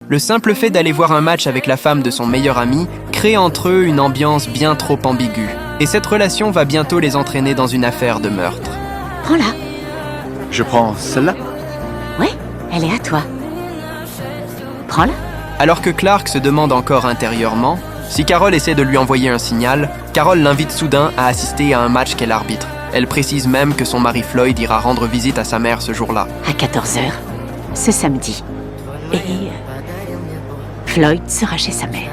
Le simple fait d'aller voir un match avec la femme de son meilleur ami crée entre eux une ambiance bien trop ambiguë. Et cette relation va bientôt les entraîner dans une affaire de meurtre. Prends-la. Je prends celle-là. Ouais, elle est à toi. Prends-la. Alors que Clark se demande encore intérieurement, si Carol essaie de lui envoyer un signal, Carol l'invite soudain à assister à un match qu'elle arbitre. Elle précise même que son mari Floyd ira rendre visite à sa mère ce jour-là. À 14h, ce samedi. Et Floyd sera chez sa mère.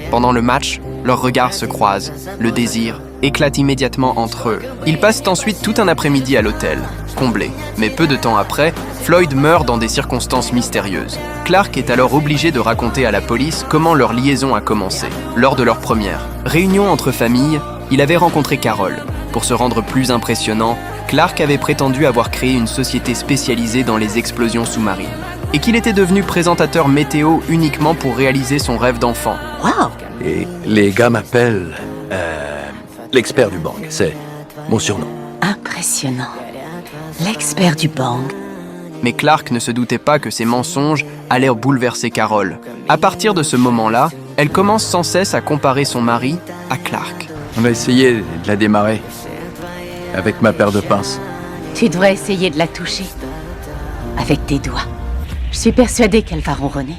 Pendant le match, leurs regards se croisent. Le désir éclate immédiatement entre eux. Ils passent ensuite tout un après-midi à l'hôtel, comblé. Mais peu de temps après, Floyd meurt dans des circonstances mystérieuses. Clark est alors obligé de raconter à la police comment leur liaison a commencé. Lors de leur première réunion entre familles, il avait rencontré Carol. Pour se rendre plus impressionnant, Clark avait prétendu avoir créé une société spécialisée dans les explosions sous-marines et qu'il était devenu présentateur météo uniquement pour réaliser son rêve d'enfant. Waouh! Et les gars m'appellent l'expert du bang. C'est mon surnom. Impressionnant. L'expert du bang. Mais Clark ne se doutait pas que ces mensonges allaient bouleverser Carol. À partir de ce moment-là, elle commence sans cesse à comparer son mari à Clark. On a essayé de la démarrer avec ma paire de pinces. Tu devrais essayer de la toucher. Avec tes doigts. Je suis persuadée qu'elle va ronronner.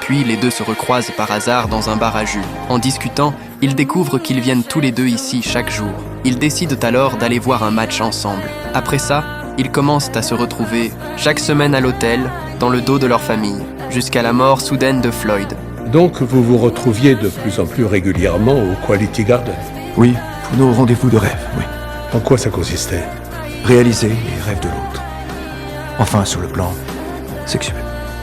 Puis les deux se recroisent par hasard dans un bar à jus. En discutant, ils découvrent qu'ils viennent tous les deux ici chaque jour. Ils décident alors d'aller voir un match ensemble. Après ça, ils commencent à se retrouver chaque semaine à l'hôtel, dans le dos de leur famille, jusqu'à la mort soudaine de Floyd. Donc vous vous retrouviez de plus en plus régulièrement au Quality Garden. Oui, pour nos rendez-vous de rêve, oui. En quoi ça consistait? Réaliser les rêves de l'autre. Enfin, sur le plan sexuel.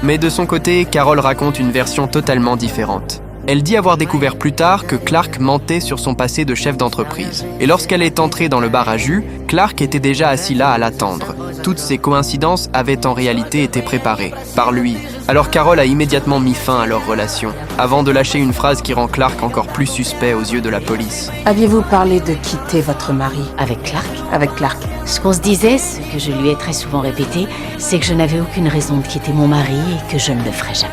Mais de son côté, Carol raconte une version totalement différente. Elle dit avoir découvert plus tard que Clark mentait sur son passé de chef d'entreprise. Et lorsqu'elle est entrée dans le bar à jus, Clark était déjà assis là à l'attendre. Toutes ces coïncidences avaient en réalité été préparées par lui. Alors Carol a immédiatement mis fin à leur relation, avant de lâcher une phrase qui rend Clark encore plus suspect aux yeux de la police. Aviez-vous parlé de quitter votre mari Avec Clark. avec Clark? Ce qu'on se disait, ce que je lui ai très souvent répété, c'est que je n'avais aucune raison de quitter mon mari et que je ne le ferais jamais.